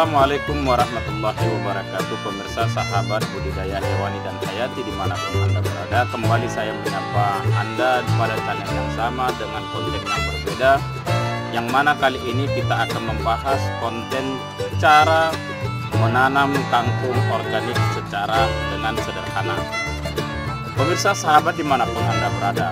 Assalamualaikum warahmatullahi wabarakatuh. Pemirsa, sahabat budidaya hewani dan hayati dimanapun Anda berada, kembali saya menyapa Anda pada channel yang sama dengan konten yang berbeda, yang mana kali ini kita akan membahas konten cara menanam kangkung organik secara dengan sederhana. Pemirsa, sahabat dimanapun Anda berada,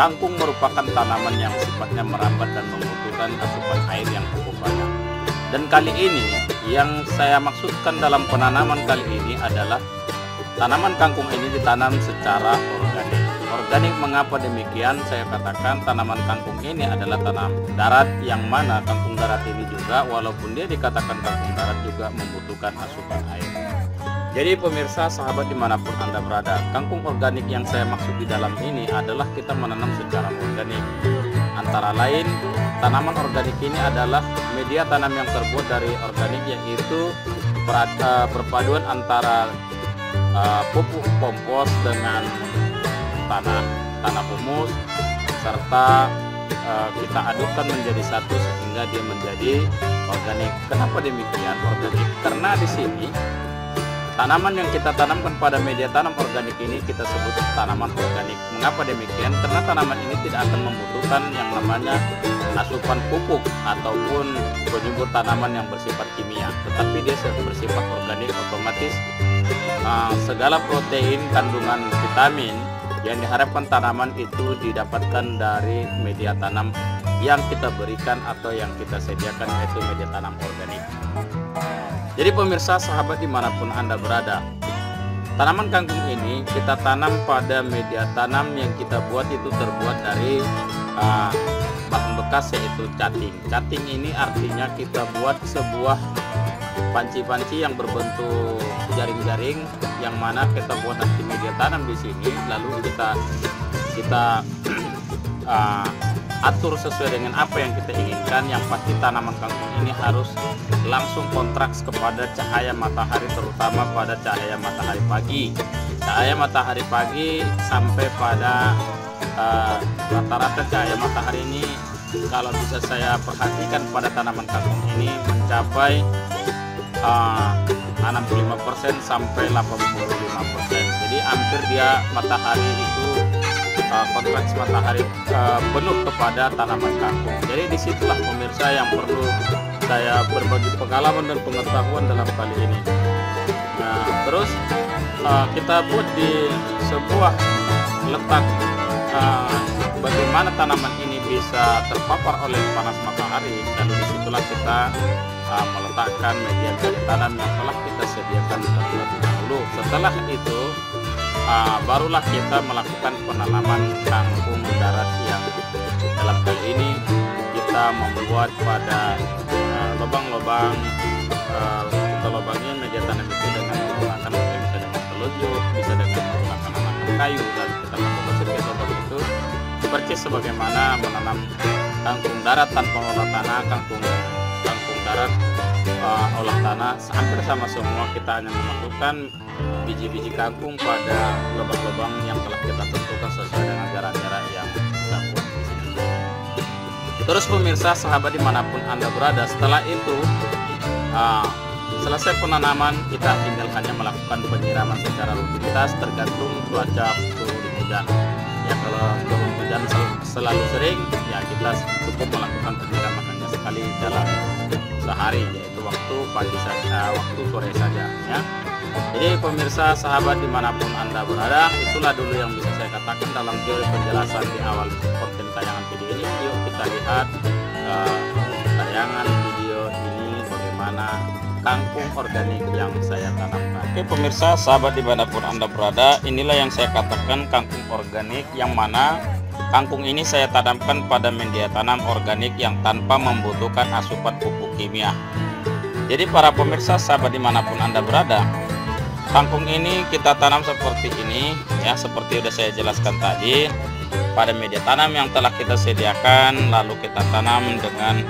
kangkung merupakan tanaman yang sifatnya merambat dan membutuhkan asupan air yang cukup banyak. Dan kali ini yang saya maksudkan dalam penanaman kali ini adalah tanaman kangkung ini ditanam secara organik. Organik mengapa demikian? Saya katakan tanaman kangkung ini adalah tanam darat, yang mana kangkung darat ini juga walaupun dia dikatakan kangkung darat juga membutuhkan asupan air. Jadi pemirsa, sahabat dimanapun Anda berada, kangkung organik yang saya maksud di dalam ini adalah kita menanam secara organik. Antara lain, tanaman organik ini adalah media tanam yang terbuat dari organik, yaitu perpaduan antara pupuk kompos dengan tanah humus, serta kita adukkan menjadi satu sehingga dia menjadi organik. Kenapa demikian organik? Karena di sini tanaman yang kita tanamkan pada media tanam organik ini kita sebut tanaman organik. Mengapa demikian? Karena tanaman ini tidak akan membutuhkan yang namanya asupan pupuk ataupun penyubur tanaman yang bersifat kimia, tetapi dia bersifat organik. Otomatis segala protein, kandungan vitamin yang diharapkan tanaman itu didapatkan dari media tanam yang kita berikan atau yang kita sediakan, yaitu media tanam organik. Jadi pemirsa, sahabat dimanapun Anda berada, tanaman kangkung ini kita tanam pada media tanam yang kita buat itu terbuat dari bahan bekas, yaitu cutting. Cutting ini artinya kita buat sebuah panci-panci yang berbentuk jaring-jaring, yang mana kita buat nanti media tanam di sini, lalu kita atur sesuai dengan apa yang kita inginkan. Yang pasti tanaman kangkung ini harus langsung kontraks kepada cahaya matahari, terutama pada cahaya matahari pagi. Cahaya matahari pagi sampai pada rata-rata cahaya matahari ini, kalau bisa saya perhatikan pada tanaman kangkung ini mencapai 65% sampai 85%. Jadi hampir dia matahari itu kontraks matahari penuh kepada tanaman kangkung. Jadi disitulah pemirsa yang perlu saya berbagi pengalaman dan pengetahuan dalam kali ini. Nah, terus kita buat di sebuah letak bagaimana tanaman ini bisa terpapar oleh panas matahari, lalu disitulah kita meletakkan media tanam yang telah kita sediakan terlebih dahulu. Setelah itu barulah kita melakukan penanaman kangkung darat, yang dalam kali ini kita membuat pada lubang-lubang. Kita lubangi media tanam itu dengan menggunakan, bisa dengan telunjuk, bisa dengan menggunakan kayu, dan kita lakukan setiap lubang itu persis sebagaimana menanam kangkung darat tanpa olah tanah. Kangkung darat olah tanah hampir sama semua, kita hanya memasukkan biji-biji kangkung pada lubang-lubang yang telah kita tentukan sesuai dengan jarak-jarak yang kita buat di sini. Terus pemirsa, sahabat dimanapun Anda berada, setelah itu selesai penanaman, kita tinggal hanya melakukan penyiraman secara rutinitas tergantung cuaca turun hujan. Ya, kalau turun hujan selalu sering, ya kita cukup melakukan penyiraman hanya sekali dalam sehari, yaitu waktu pagi saja, waktu sore saja ya. Jadi pemirsa, sahabat dimanapun Anda berada, itulah dulu yang bisa saya katakan dalam teori penjelasan di awal konten tayangan video ini. Yuk kita lihat tayangan video ini bagaimana kangkung organik yang saya tanamkan. Oke pemirsa, sahabat dimanapun Anda berada, inilah yang saya katakan kangkung organik, yang mana kangkung ini saya tanamkan pada media tanam organik yang tanpa membutuhkan asupan pupuk kimia. Jadi para pemirsa, sahabat dimanapun Anda berada, kangkung ini kita tanam seperti ini ya, seperti sudah saya jelaskan tadi, pada media tanam yang telah kita sediakan, lalu kita tanam dengan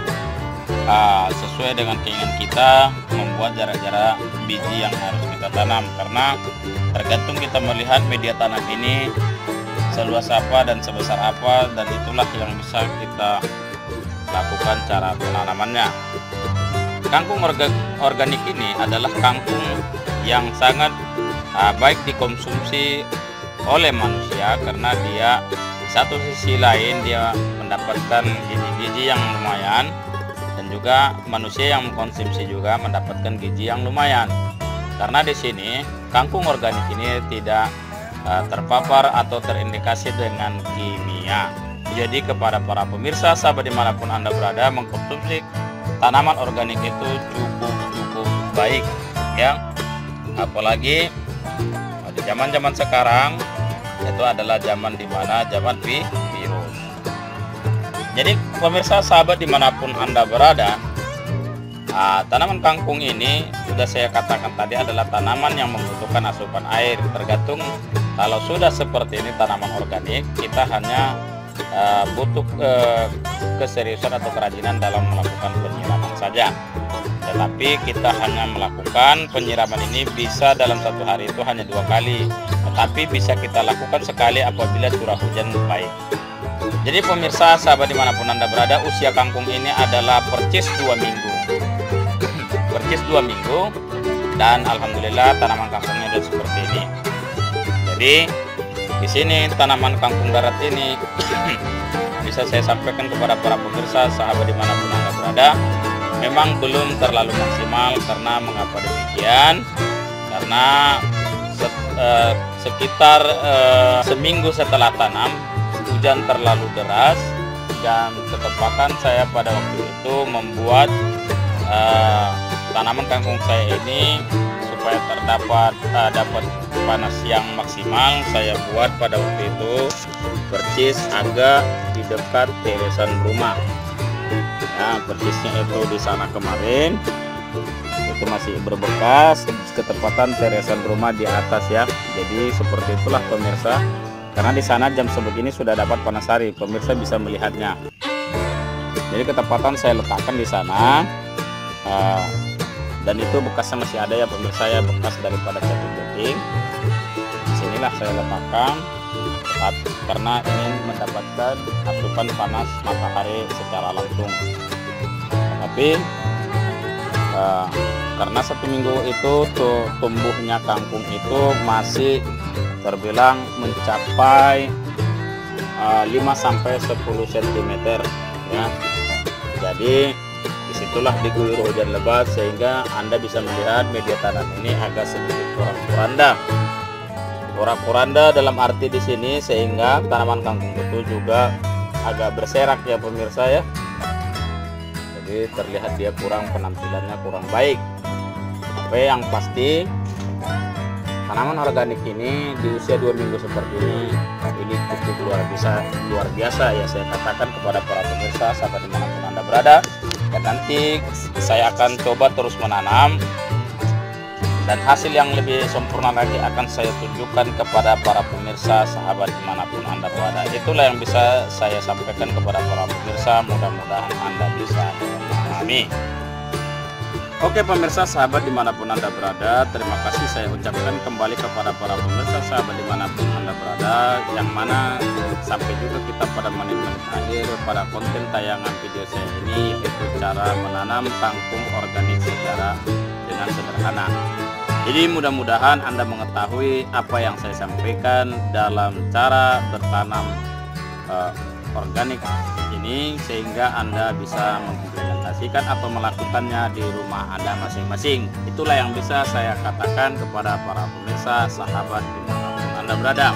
sesuai dengan keinginan kita, membuat jarak-jarak biji yang harus kita tanam, karena tergantung kita melihat media tanam ini seluas apa dan sebesar apa, dan itulah yang bisa kita lakukan cara penanamannya. kangkung organik ini adalah kangkung yang sangat baik dikonsumsi oleh manusia, karena dia di satu sisi lain dia mendapatkan gizi-gizi yang lumayan, dan juga manusia yang mengkonsumsi juga mendapatkan gizi yang lumayan. Karena di sini kangkung organik ini tidak terpapar atau terindikasi dengan kimia. Jadi kepada para pemirsa, sahabat dimanapun Anda berada, mengkonsumsi tanaman organik itu cukup baik ya. Apalagi di zaman-zaman sekarang itu adalah zaman dimana zaman virus. Jadi pemirsa, sahabat dimanapun Anda berada, tanaman kangkung ini sudah saya katakan tadi adalah tanaman yang membutuhkan asupan air. Tergantung, kalau sudah seperti ini tanaman organik, kita hanya butuh keseriusan atau kerajinan dalam melakukan penyiraman saja. Tetapi kita hanya melakukan penyiraman ini bisa dalam satu hari itu hanya 2 kali, tetapi bisa kita lakukan sekali apabila curah hujan baik. Jadi pemirsa, sahabat dimanapun Anda berada, usia kangkung ini adalah percis 2 minggu. Percis 2 minggu, dan alhamdulillah tanaman kangkungnya sudah seperti ini. Jadi di sini tanaman kangkung darat ini bisa saya sampaikan kepada para pemirsa, sahabat dimanapun Anda berada, memang belum terlalu maksimal. Karena mengapa demikian? Karena sekitar seminggu setelah tanam, hujan terlalu deras, dan ketepatan saya pada waktu itu membuat tanaman kangkung saya ini supaya dapat panas yang maksimal, saya buat pada waktu itu percis agak di dekat teresan rumah. Nah, persisnya itu di sana kemarin itu masih berbekas, ketepatan teresan rumah di atas ya. Jadi seperti itulah pemirsa. Karena di sana jam sebegini sudah dapat panas hari, pemirsa bisa melihatnya. Jadi ketepatan saya letakkan di sana, dan itu bekasnya masih ada ya pemirsa ya, bekas daripada cacing beting. Disinilah saya letakkan karena ingin mendapatkan asupan panas matahari secara langsung. Tapi karena 1 minggu itu tumbuhnya kangkung itu masih terbilang mencapai 5-10 cm ya. Jadi disitulah diguyur hujan lebat, sehingga Anda bisa melihat media tanam ini agak sedikit porak-poranda. Porak-poranda dalam arti di sini sehingga tanaman kangkung itu juga agak berserak ya pemirsa ya. Jadi terlihat dia penampilannya kurang baik. Tapi yang pasti tanaman organik ini di usia 2 minggu seperti ini cukup luar biasa ya, saya katakan kepada para pemirsa, sahabat dimanapun Anda berada. Dan nanti saya akan coba terus menanam, dan hasil yang lebih sempurna lagi akan saya tunjukkan kepada para pemirsa, sahabat dimanapun Anda berada. Itulah yang bisa saya sampaikan kepada para pemirsa, mudah-mudahan Anda bisa memahami. Oke pemirsa, sahabat dimanapun Anda berada, terima kasih saya ucapkan kembali kepada para pemirsa, sahabat dimanapun Anda berada, yang mana sampai juga kita pada menit-menit akhir pada konten tayangan video saya ini, yaitu cara menanam kangkung organik secara dengan sederhana. Jadi mudah-mudahan Anda mengetahui apa yang saya sampaikan dalam cara bertanam organik ini, sehingga Anda bisa mengimplementasikan atau melakukannya di rumah Anda masing-masing. Itulah yang bisa saya katakan kepada para pemirsa, sahabat dimanapun Anda berada.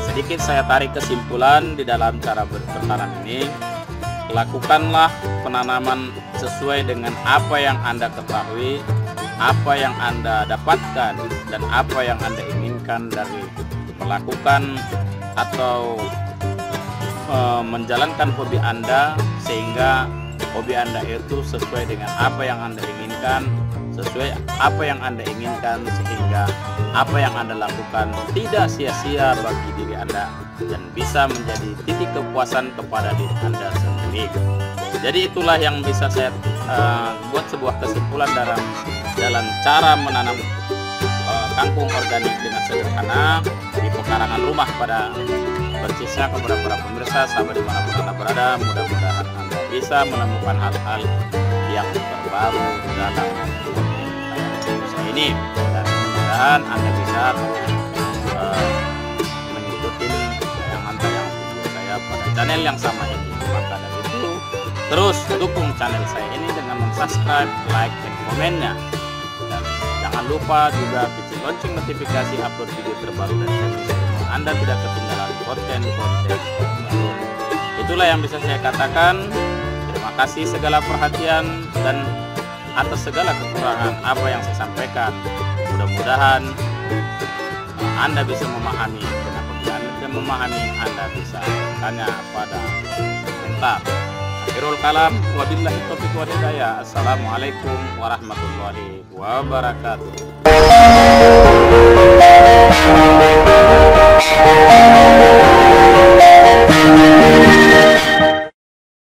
Sedikit saya tarik kesimpulan di dalam cara bertanam ini. Lakukanlah penanaman sesuai dengan apa yang Anda ketahui, apa yang Anda dapatkan, dan apa yang Anda inginkan dari melakukan atau menjalankan hobi Anda, sehingga hobi Anda itu sesuai dengan apa yang Anda inginkan, sesuai apa yang Anda inginkan, sehingga apa yang Anda lakukan tidak sia-sia bagi diri Anda dan bisa menjadi titik kepuasan kepada diri Anda sendiri. Jadi itulah yang bisa saya buat sebuah kesimpulan dalam cara menanam kangkung organik dengan sederhana di pekarangan rumah pada persisnya kepada para pemirsa, sahabat dimanapun Anda berada. Mudah-mudahan Anda bisa menemukan hal-hal yang bermanfaat terbaru dalam saya ini, dan mudah-mudahan Anda bisa mengikuti tayangan-tayangan video saya pada channel yang sama ini. Maka dari itu terus dukung channel saya ini dengan subscribe, like, dan komennya, dan jangan lupa juga klik lonceng notifikasi upload video terbaru dari saya. Anda tidak ketinggalan konten-konten terbaru. Itulah yang bisa saya katakan. Terima kasih segala perhatian dan atas segala kekurangan apa yang saya sampaikan. Mudah-mudahan Anda bisa memahami. Dan apabila Anda tidak memahami, Anda bisa tanya pada komentar. Akhirul kalam, wabillahi taufiq wal hidayah. Assalamualaikum warahmatullahi wabarakatuh.